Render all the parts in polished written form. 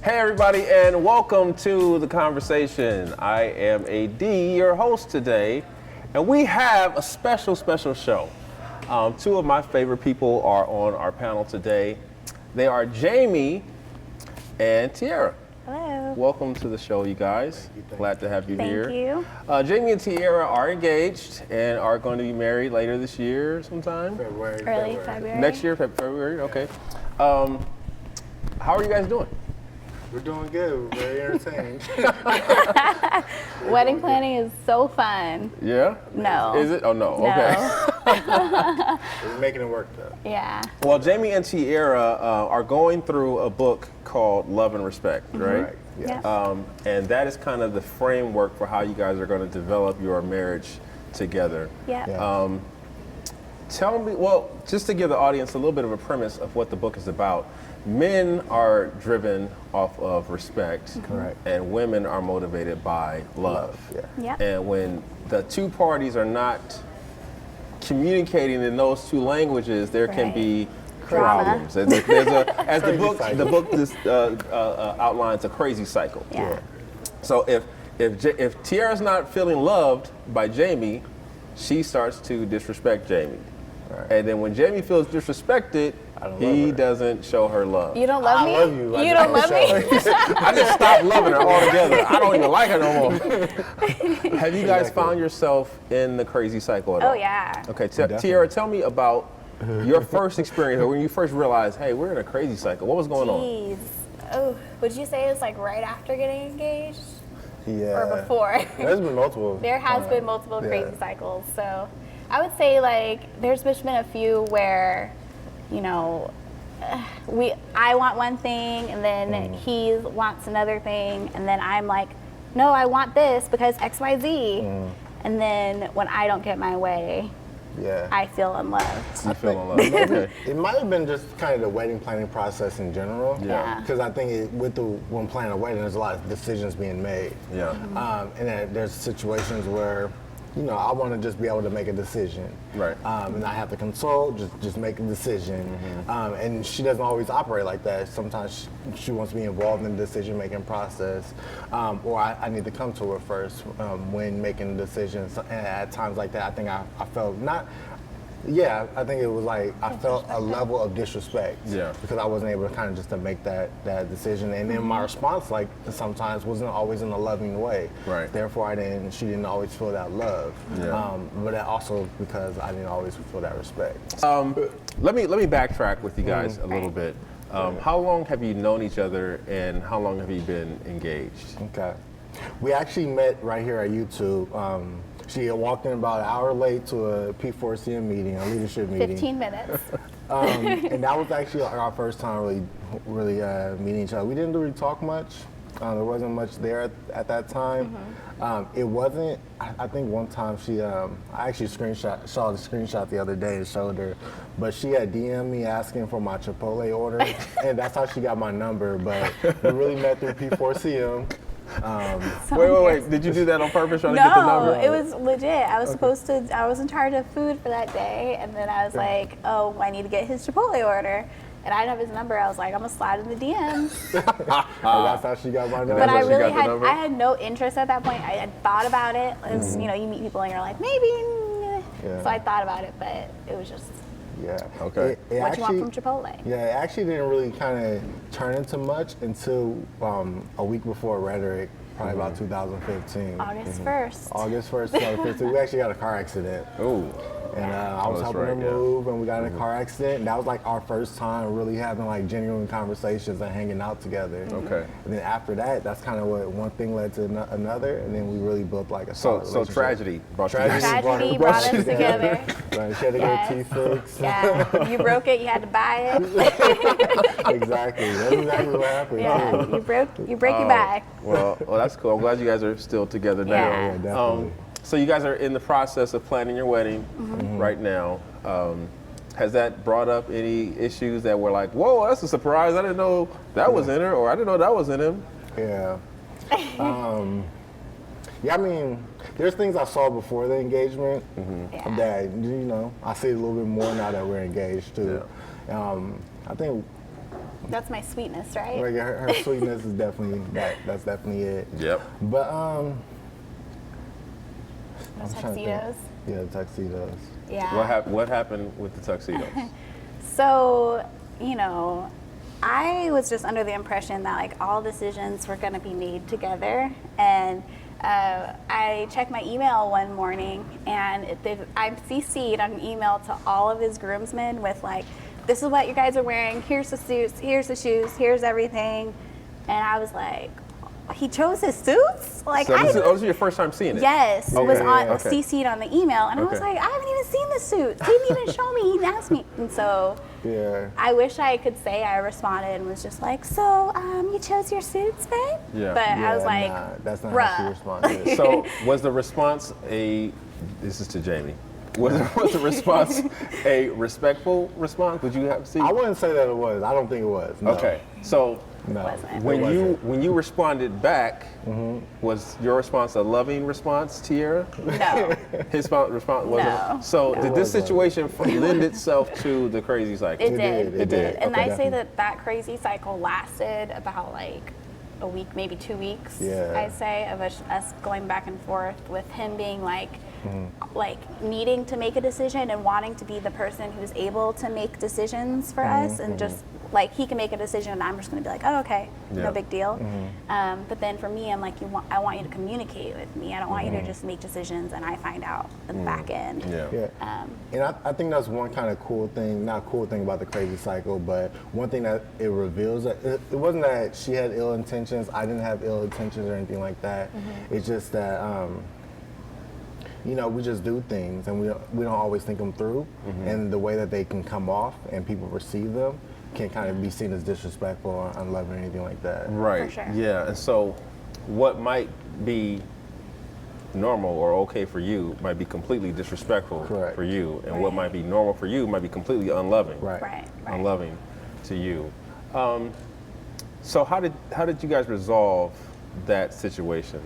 Hey everybody, and welcome to the conversation. I am AD, your host today, and we have a special show. Two of my favorite people are on our panel today. They are Jammie and T-Aira. Hello. Welcome to the show, you guys. Glad to have you here. Thank you. Jammie and T-Aira are engaged and are going to be married later this year sometime. Early February. Next year, February, okay. How are you guys doing? We're doing good. We're very entertained. Wedding planning is so fun. Yeah? No. Is it? Oh, no. No. Okay. We're making it work, though. Yeah. Well, Jammie and T-Aira are going through a book called Love and Respect, right? Right. Yeah. And that is kind of the framework for how you guys are going to develop your marriage together. Yeah. Yeah. Tell me, well, just to give the audience a little bit of a premise of what the book is about. Men are driven off of respect, Correct. and women are motivated by love. Yeah. Yeah. And when the two parties are not communicating in those two languages, there can Right. be Drama. problems. As the Crazy book cycle. just outlines a crazy cycle. Yeah. So if T-Aira's not feeling loved by Jammie, she starts to disrespect Jammie. Right. And then when Jammie feels disrespected, don't love he her. doesn't show her love. You don't love I me? love you. I You just don't love don't me? I just stopped loving her altogether. I don't even like her no more. Have you guys found yourself in the crazy cycle at all? Oh, yeah. Okay, Definitely. T-Aira, tell me about your first experience, or when you first realized, hey, we're in a crazy cycle. What was going on? Jeez. Oh, would you say it's like right after getting engaged? Yeah. Or before? There's been multiple. There has been multiple crazy cycles. So I would say like there's been a few where, you know, I want one thing and then he wants another thing, and then I'm like, no, I want this because XYZ. And then when I don't get my way, Yeah. I feel unloved. You feel in love? Okay. It might have been just kind of the wedding planning process in general. Yeah. Because I think when planning a wedding, there's a lot of decisions being made. Yeah. And then there's situations where, you know, I want to just be able to make a decision. Right. And I have to consult, just make a decision. And she doesn't always operate like that. Sometimes she wants to be involved in the decision-making process. Or I need to come to her first when making decisions. And at times like that, I think I felt I think it was like I felt a level of disrespect. Yeah. Because I wasn't able to kind of just to make that decision. And then my response, like, sometimes wasn't always in a loving way. Right. Therefore, she didn't always feel that love. Yeah. But that also because I didn't always feel that respect. Let me backtrack with you guys a little Right. bit. How long have you known each other, and how long have you been engaged? Okay. We actually met right here at YouTube. She had walked in about an hour late to a P4CM meeting, a leadership meeting. 15 minutes. And that was actually our first time really meeting each other. We didn't really talk much. There wasn't much there at that time. It wasn't, I think one time I actually saw the screenshot the other day and showed her, but she had DM'd me asking for my Chipotle order, and that's how she got my number, but we really met through P4CM. Wait. Did you do that on purpose, trying to get the number? No, it was legit. I was in charge of food for that day, and then I was like, oh, I need to get his Chipotle order. And I didn't have his number. I was like, I'm gonna slide in the DMs. That's how she got my number. But I how she really got the number? I had no interest at that point. I had thought about it. It was, you know, you meet people and you're like, maybe. Yeah. So I thought about it, but it was just, Yeah. Okay. what you want from Chipotle? Yeah, it actually didn't really kind of turn into much until a week before RHETORIC, probably about 2015. August 1st. August 1st, 2015. We actually got a car accident. Oh. And I was that's helping her right, yeah. move, and we got in a car accident. And that was like our first time really having like genuine conversations and hanging out together. Okay. And then after that, that's kind of what one thing led to another, and then we really built like a solid So relationship. tragedy brought you together. Tragedy brought us together. Right, she had to Yes. get her teeth fixed. Yeah, you broke it, you had to buy it. Exactly. That's exactly what happened. Yeah, too. you break your back. Well, that's cool. I'm glad you guys are still together now. Yeah. Yeah, definitely. So you guys are in the process of planning your wedding right now. Has that brought up any issues that were like, whoa, that's a surprise. I didn't know that was in her, or I didn't know that was in him. Yeah. Yeah, I mean, there's things I saw before the engagement Yeah. that, you know, I see a little bit more now that we're engaged too. I think That's my sweetness, right? Like her sweetness is definitely that's definitely it. Yep. But Those I'm trying to think. tuxedos. Yeah, the tuxedos. Yeah. What happened with the tuxedos? So, you know, I was just under the impression that like all decisions were going to be made together, and I checked my email one morning, and I'm CC'd on an email to all of his groomsmen with like, this is what you guys are wearing, here's the suits, here's the shoes, here's everything, and I was like, he chose his suits? Like, So this is your first time seeing it? Yes, Okay, was on okay. CC'd on the email, and I was Okay. like, I haven't even seen the suits. He didn't even show me. He didn't ask me, and so Yeah. I wish I could say I responded and was just like, so you chose your suits, babe? Yeah. But I was like, nah, that's not bruh. how she responded. So was the response this is to Jammie, was the response a respectful response? Would you have seen? I wouldn't say that it was. I don't think it was. No. Okay, so No. Wasn't. when you responded back, was your response a loving response, T-Aira? No. His response wasn't. No. So No. did this situation lend itself to the crazy cycle? It did. It did. And Okay. I say that crazy cycle lasted about like a week, maybe 2 weeks. Yeah. I say of us going back and forth with him being like needing to make a decision and wanting to be the person who's able to make decisions for us, and just like he can make a decision and I'm just going to be like, oh, okay, Yeah. no big deal. But then for me, I'm like, I want you to communicate with me. I don't want you to just make decisions and I find out at the back end. Yeah. Yeah. And I think that's one kind of cool thing, not cool thing about the crazy cycle, but one thing that it reveals, that it wasn't that she had ill intentions, I didn't have ill intentions or anything like that. It's just that, you know, we just do things and we don't always think them through, and the way that they can come off and people receive them can kind of be seen as disrespectful or unloving or anything like that. Right. For sure. Yeah. And so, what might be normal or okay for you might be completely disrespectful Correct. for you, and what Right. might be normal for you might be completely unloving. Right. Right. Unloving to you. So how did you guys resolve that situation?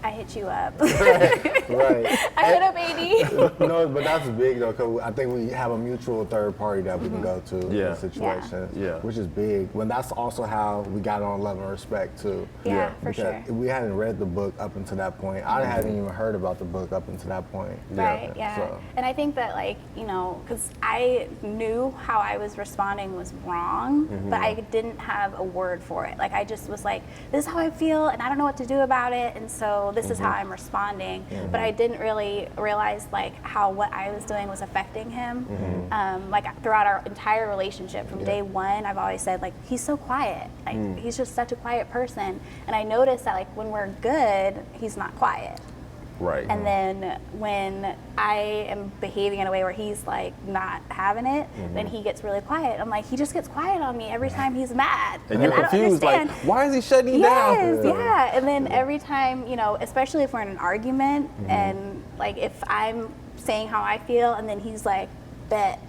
I hit you up. Right. I hit up AD. No, but that's big though, because I think we have a mutual third party that we can go to in Yeah. the situation, Yeah. which is big. But that's also how we got on Love and Respect too. Yeah, for Because sure. we hadn't read the book up until that point. I hadn't even heard about the book up until that point. Right, yeah. So. And I think that, like, you know, because I knew how I was responding was wrong, but I didn't have a word for it. Like, I just was like, this is how I feel, and I don't know what to do about it, and so this is how I'm responding. But I didn't really realize, like, how what I was doing was affecting him. Like, throughout our entire relationship, from day one, I've always said, like, he's so quiet. Like, he's just such a quiet person. And I noticed that, like, when we're good, he's not quiet. Right. And then when I am behaving in a way where he's like not having it, then he gets really quiet. I'm like, he just gets quiet on me every time he's mad. and you're I don't confused, like, understand. why is he shutting you down? Yes, yeah. And then every time, you know, especially if we're in an argument, and like if I'm saying how I feel, and then he's like, bet.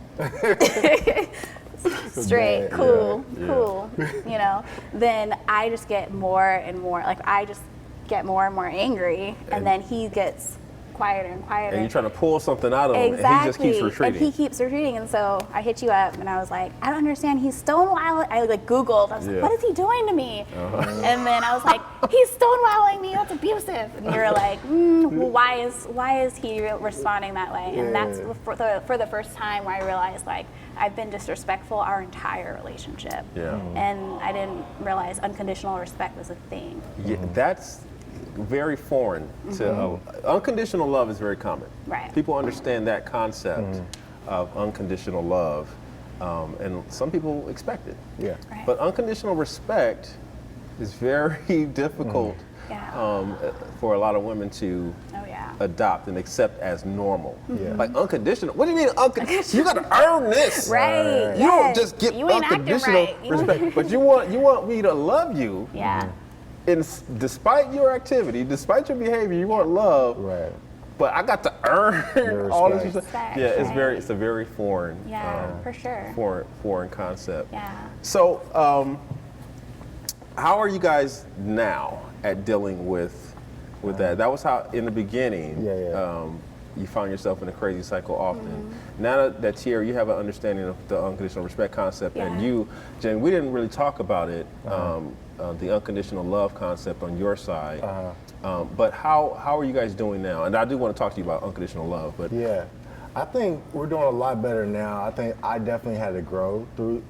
Straight, Bet, cool, yeah. cool, you know, then I just get more and more, like I just get more and more angry, and then he gets quieter and quieter. And you're trying to pull something out of him, Exactly. and he just keeps retreating. And he keeps retreating, and so I hit you up, and I was like, I don't understand. He's stonewalling. I like Googled. I was like, Yeah. what is he doing to me? And then I was like, he's stonewalling me. That's abusive. And you were like, well, why is he responding that way? And that's for the first time where I realized, like, I've been disrespectful our entire relationship. Yeah. And I didn't realize unconditional respect was a thing. Yeah, that's very foreign to unconditional love is very common. Right. People understand that concept of unconditional love, and some people expect it. Yeah. Right. But unconditional respect is very difficult Yeah. for a lot of women to Oh yeah. adopt and accept as normal. Yeah. Like unconditional. What do you mean unconditional? You got to earn this. Right. You don't yes. just get You ain't acting unconditional right. respect, but you want me to love you. Yeah. Despite your activity, despite your behavior, you want love. Right. But I got to earn all this. Respect, Yeah, right. it's a very foreign, Yeah, for sure. foreign concept. Yeah. So, how are you guys now at dealing with that? That was how in the beginning. Yeah, yeah. you find yourself in a crazy cycle often. Now that T-Aira, you have an understanding of the unconditional respect concept, and you, Jammie, we didn't really talk about it, the unconditional love concept on your side. But how are you guys doing now? And I do want to talk to you about unconditional love. But yeah, I think we're doing a lot better now. I think I definitely had to grow through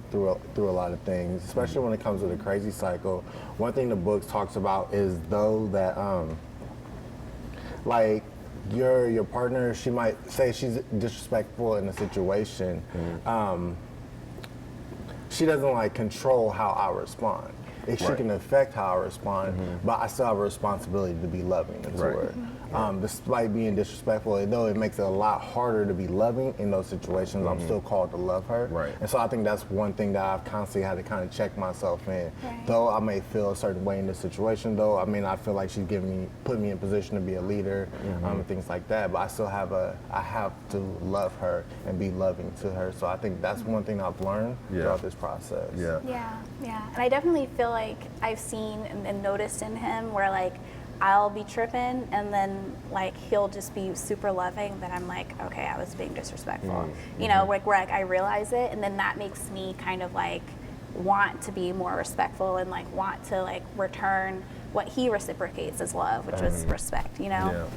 a lot of things, especially when it comes to the crazy cycle. One thing the book talks about is though that like your partner, she might say she's disrespectful in a situation. She doesn't like control how I respond. She can affect how I respond, but I still have a responsibility to be loving to her. Despite being disrespectful, though it makes it a lot harder to be loving in those situations, I'm still called to love her. And so I think that's one thing that I've constantly had to kind of check myself in. Though I may feel a certain way in this situation, though I mean I feel like she's put me in position to be a leader and things like that, but I still have I have to love her and be loving to her. So I think that's one thing I've learned throughout this process. And I definitely feel like I've seen and noticed in him where like I'll be tripping and then like he'll just be super loving, then I'm like, okay, I was being disrespectful. You know, like where like I realize it, and then that makes me kind of like want to be more respectful and like want to like return what he reciprocates as love, which was respect, you know?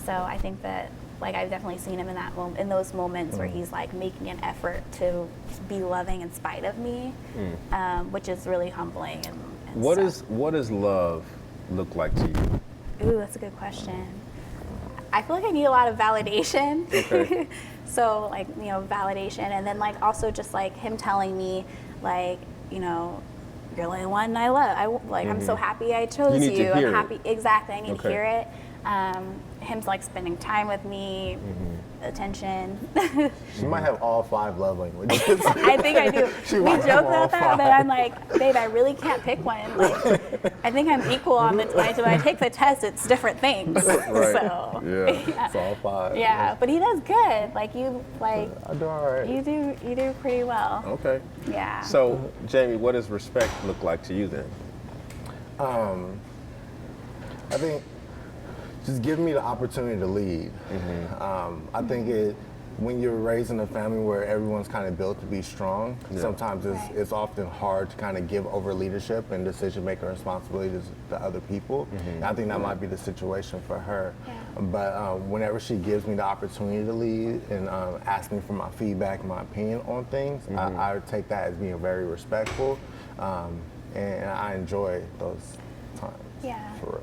So I think that like I've definitely seen him in that in those moments where he's like making an effort to be loving in spite of me, which is really humbling. And what does love look like to you? Ooh, that's a good question. I feel like I need a lot of validation. Okay. So like, you know, validation, and then like also just like him telling me like, you know, you're the only one I love. I'm so happy I chose you. Need to hear I'm happy. Exactly. I need to hear it. Him's like spending time with me, attention. She might have all 5 love languages. I think I do. We joke about that, but I'm like, babe, I really can't pick one. Like, I think I'm equal on the when I take the test, it's different things. So it's all 5. Yeah, but he does good. Like you, like I do all right. you do pretty well. Okay. Yeah. So, Jammie, what does respect look like to you then? I think just give me the opportunity to lead. I think when you're raised in a family where everyone's kind of built to be strong, sometimes it's often hard to kind of give over leadership and decision-making responsibilities to other people. And I think that might be the situation for her. But whenever she gives me the opportunity to lead and asks me for my feedback and my opinion on things, I take that as being very respectful, and I enjoy those times. For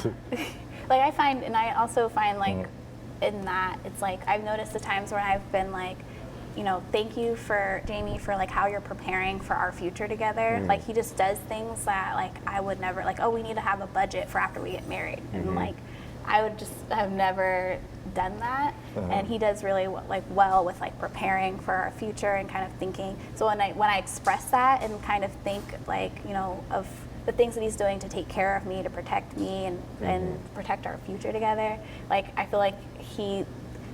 real. Like I find, and I also find like in that, it's like I've noticed the times when I've been like, you know, thank you for Jammie for like how you're preparing for our future together. Like he just does things that like I would never, like, oh, we need to have a budget for after we get married. And like I would just have never done that. And he does really like well with like preparing for our future and kind of thinking. So when I express that and kind of think like, you know, of the things that he's doing to take care of me, to protect me and protect our future together. Like, I feel like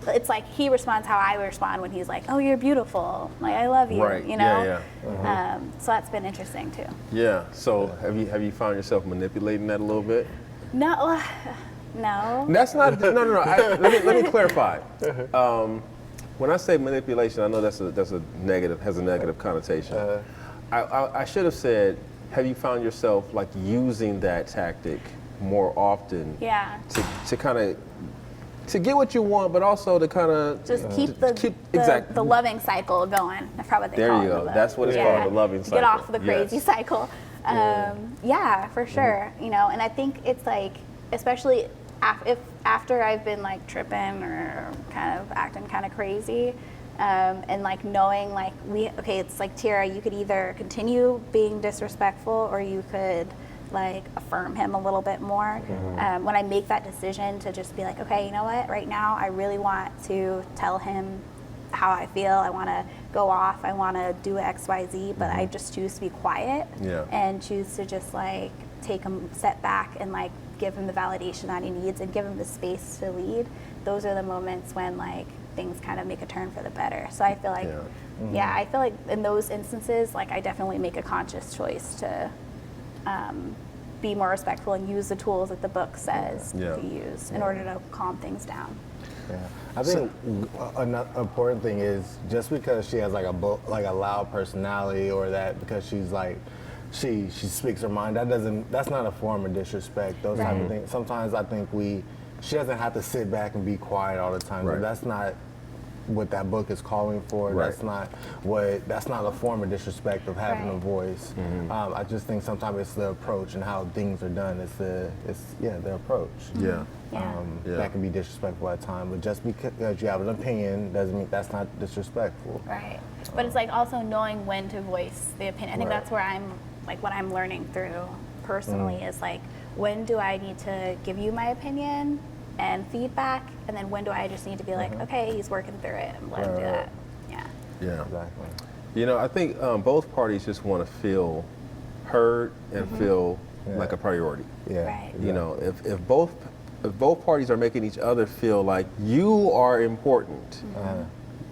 it's like he responds how I respond when he's like, oh, you're beautiful. Like, I love you, you know? So that's been interesting too. Yeah, so have you found yourself manipulating that a little bit? No, no. That's not, no. Let me clarify. When I say manipulation, I know that's a negative, has a negative connotation. I should have said, have you found yourself like using that tactic more often? To kind of to get what you want, but also to kind of just keep the loving cycle going. That's probably what they call it. There you go. That's what it's called, the loving cycle. Get off the crazy cycle. Yeah, for sure. You know, and I think it's like, especially if after I've been like tripping or kind of acting kind of crazy. And like knowing like it's like T-Aira, you could either continue being disrespectful or you could like affirm him a little bit more. When I make that decision to just be like, okay, you know what, right now I really want to tell him how I feel. I want to go off. I want to do X, Y, Z, but I just choose to be quiet and choose to just like take a step back and like give him the validation that he needs and give him the space to lead. Those are the moments when like things kind of make a turn for the better. So I feel like, I feel like in those instances, like I definitely make a conscious choice to be more respectful and use the tools that the book says Yeah. to use in order to calm things down. Yeah, I think another important thing is just because she has like a loud personality, or that because she's like she speaks her mind, that's not a form of disrespect. Those type of things. Sometimes I think she doesn't have to sit back and be quiet all the time. Right. That's not what that book is calling for. Right. That's not a form of disrespect of having a Right. voice. I just think sometimes it's the approach and how things are done. It's the approach. Yeah. Yeah. That can be disrespectful at times, but just because you have an opinion doesn't mean that's not disrespectful. Right. But it's like also knowing when to voice the opinion. I think that's where what I'm learning through personally is like, when do I need to give you my opinion and feedback, and then when do I just need to be like, okay, he's working through it, and let him do that. Yeah. Yeah. Exactly. You know, I think both parties just want to feel heard and feel like a priority. Yeah. Right. You know, if both parties are making each other feel like you are important,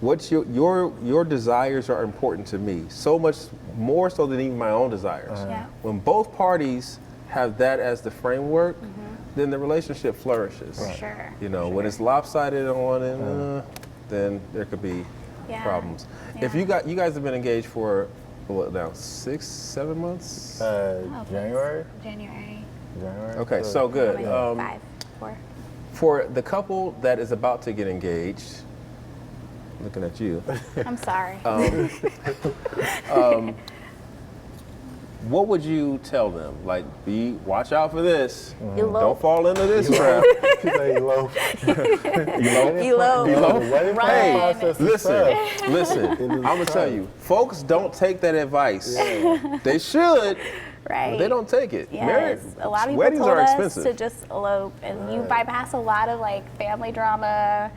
what's your desires are important to me, so much more so than even my own desires. Yeah. When both parties have that as the framework, then the relationship flourishes. For sure. You know, For when sure. it's lopsided on one end, then there could be Yeah. problems. Yeah. If you guys have been engaged for what now, 6-7 months? January. January. Okay, so good. Maybe 5, 4. For the couple that is about to get engaged, looking at you, I'm sorry. what would you tell them? Like, watch out for this. Elope. Don't fall into this trap. She said elope. Elope. The wedding Run. process is tough. Listen, I'm gonna tell you, folks don't take that advice. They should, Right. but they don't take it. Yes. A lot of people weddings told are us expensive. to just elope, and you bypass a lot of like family drama,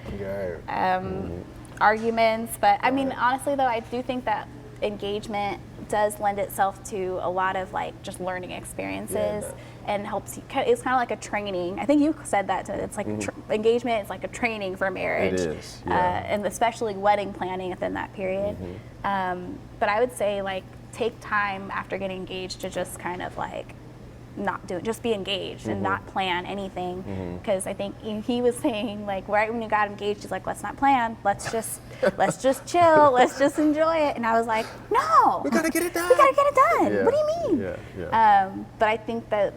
arguments. But I mean, honestly though, I do think that engagement does lend itself to a lot of like just learning experiences and helps you. It's kind of like a training. I think you said that too. It's like engagement is like a training for marriage. It is, yeah. And especially wedding planning within that period. But I would say like take time after getting engaged to just kind of like just be engaged and not plan anything, because I think he was saying like right when you got engaged, he's like, let's not plan, let's just chill, let's just enjoy it. And I was like, no, We gotta get it done. we gotta get it done. Yeah. What do you mean? Yeah. But I think that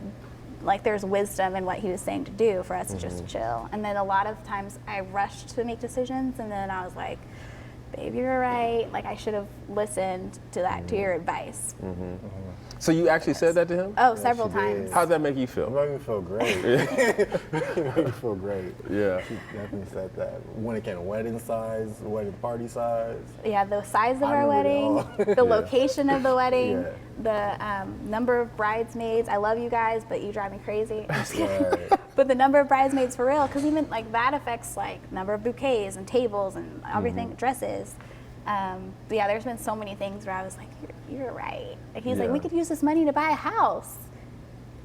like there's wisdom in what he was saying to do for us to just chill. And then a lot of times I rushed to make decisions, and then I was like, babe, you're right, like I should have listened to your advice. So you actually said that to him? Oh, several she did. times. How'd that make you It feel? made me feel great. It made me feel great. Yeah. She definitely said that. When it came to wedding size, wedding party size. Yeah, the size of I our remember wedding, it the all. location of the wedding, Yeah. the number of bridesmaids. I love you guys, but you drive me crazy. I'm just kidding. Right. But the number of bridesmaids for real, because even like that affects like number of bouquets and tables and everything, dresses. But yeah, there's been so many things where I was like, you're right. Like he's like, we could use this money to buy a house.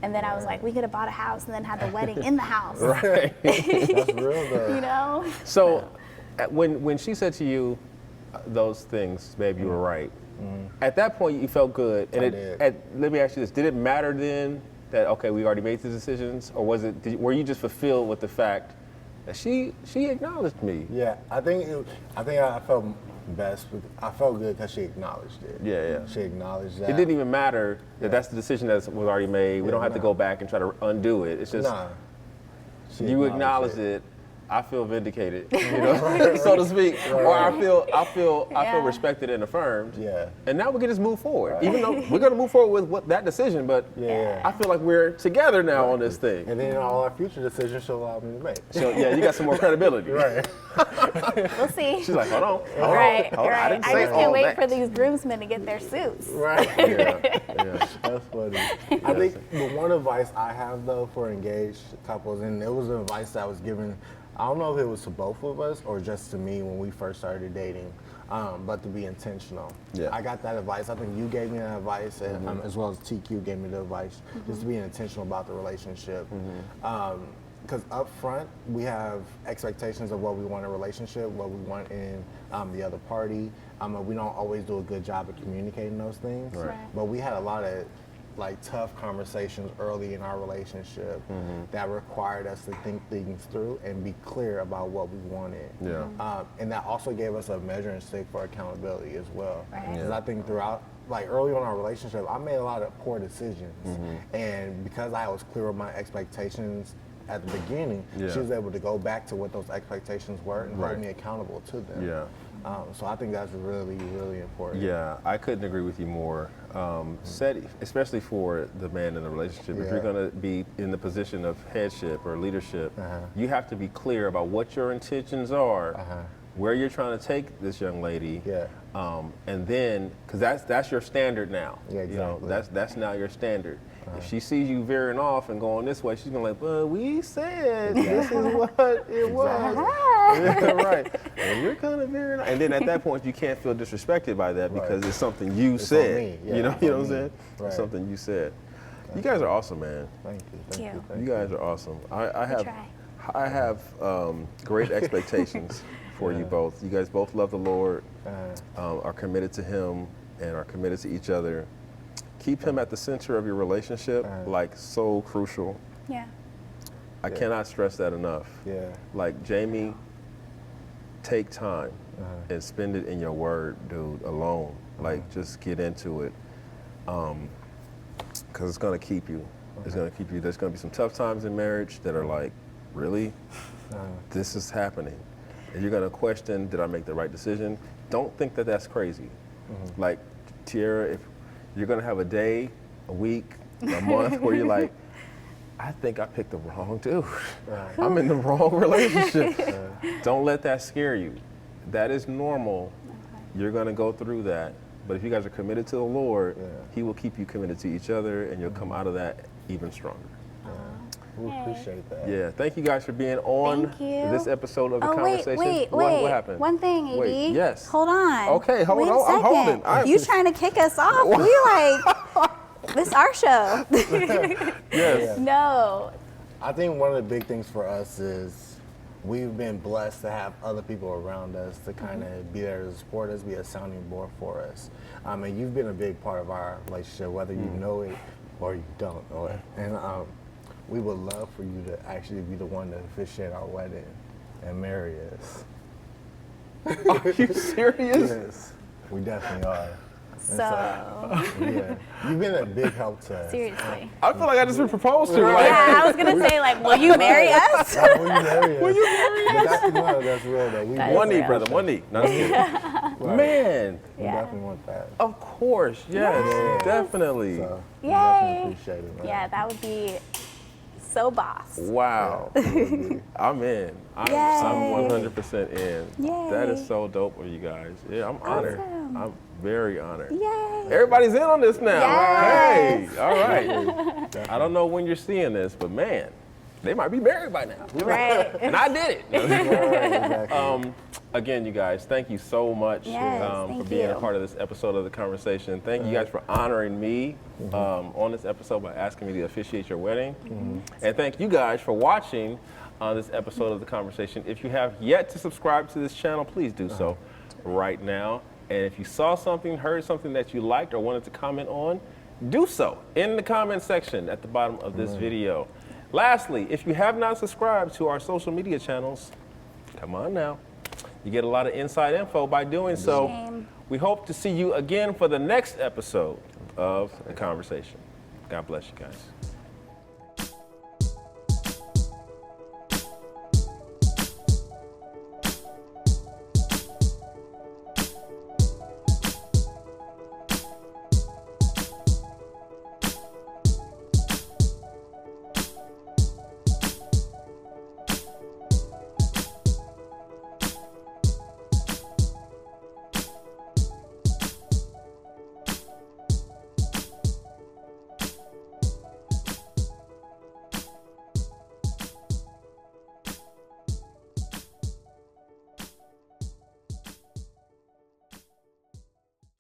And then I was like, we could have bought a house and then had the wedding in the house. Right. That's real though. You know? So when she said to you those things, babe, you were right. At that point, you felt good. And I did. Let me ask you this: did it matter then that okay, we already made the decisions, or were you just fulfilled with the fact that she acknowledged me? Yeah, I think I felt best. I felt good because she acknowledged it. Yeah. She acknowledged that. It didn't even matter that that's the decision that was already made. We don't have to go back and try to undo it. It's just Nah. She you acknowledged it. I feel vindicated, you know, so to speak, or I feel respected and affirmed. Yeah. And now we can just move forward, even though we're going to move forward with that decision. But Yeah. I feel like we're together now on this thing. And then all our future decisions she'll allow me to make. So yeah, you got some more credibility. Right. We'll see. She's like, hold on. Right. I didn't I say just all can't wait that. for these groomsmen to get their suits. Right. Yeah. That's funny. I think the one advice I have though for engaged couples, and it was advice that was given, I don't know if it was to both of us or just to me when we first started dating, but to be intentional. Yeah. I got that advice. I think you gave me that advice, and as well as TQ gave me the advice, just to be intentional about the relationship. Because up front, we have expectations of what we want in a relationship, what we want in the other party. We don't always do a good job of communicating those things. Right. But we had a lot of like tough conversations early in our relationship that required us to think things through and be clear about what we wanted. Yeah. And that also gave us a measuring stick for accountability as well. Right. Because I think throughout, like early on in our relationship, I made a lot of poor decisions. And because I was clear with my expectations at the beginning, she was able to go back to what those expectations were and hold me accountable to them. Yeah. So I think that's really, really important. Yeah, I couldn't agree with you more. Especially for the man in the relationship, if you're going to be in the position of headship or leadership, you have to be clear about what your intentions are, where you're trying to take this young lady, and then, because that's your standard now. Yeah, exactly. You know, that's now your standard. If she sees you veering off and going this way, she's gonna like, but we said this is what it was. Yeah, right. And you're kind of veering off. And then at that point, you can't feel disrespected by that because it's something you said. Yeah, you know what I'm me. saying? Right. Something you said. You guys are awesome, man. Thank you. You guys are awesome. I have great expectations for you both. You guys both love the Lord, are committed to Him, and are committed to each other. Keep Him at the center of your relationship, like so crucial. Yeah. I cannot stress that enough. Yeah. Like, Jammie, take time and spend it in your word, dude, alone. Like, just get into it. Because it's going to keep you. It's going to keep you. There's going to be some tough times in marriage that are like, really? This is happening. And you're going to question, did I make the right decision? Don't think that that's crazy. Like, T-Aira, if you're going to have a day, a week, a month where you're like, I think I picked the wrong dude. I'm in the wrong relationship. Don't let that scare you. That is normal. You're going to go through that. But if you guys are committed to the Lord, He will keep you committed to each other, and you'll come out of that even stronger. We appreciate that. Yeah, thank you guys for being on this episide of the conversation. Wait. What happened? One thing, AD. Wait, yes. Hold on. Okay, hold Wait on. a I'm holding. second. You trying to kick us off? We like, this is our show. Yes. No. I think one of the big things for us is we've been blessed to have other people around us to kind of be there to support us, be a sounding board for us. And you've been a big part of our relationship, whether you know it or you don't know it. And we would love for you to actually be the one to officiate our wedding and marry us. Are you serious? Yes, we definitely are. So, Yeah, you've been a big help to us. seriously. I feel like I just been proposed to. Like, Yeah, I was going to say, like, will you marry us? Will you marry us? Will you marry us? That's real though. That is one knee, real. brother, one knee. No, I'm kidding. Man, We definitely want that. of course, yes, definitely. So, we Yay. definitely appreciate it, man. Yeah, that would be so boss. Wow. I'm in. I'm Yay. 100% in. Yay. That is so dope of you guys. Yeah, I'm honored. Awesome. I'm very honored. Yay. Everybody's in on this now. Yes. Hey, all right. I don't know when you're seeing this, but man, they might be married by now. Right. And I did it. Exactly. Again, you guys, thank you so much Yes, for thank being a you. part of this episode of The Conversation. Thank you guys for honoring me on this episode by asking me to officiate your wedding. And thank you guys for watching this episode of The Conversation. If you have yet to subscribe to this channel, please do so right now. And if you saw something, heard something that you liked or wanted to comment on, do so in the comment section at the bottom of this video. Lastly, if you have not subscribed to our social media channels, come on now. You get a lot of inside info by doing so. Shame. We hope to see you again for the next episode of The Conversation. God bless you guys.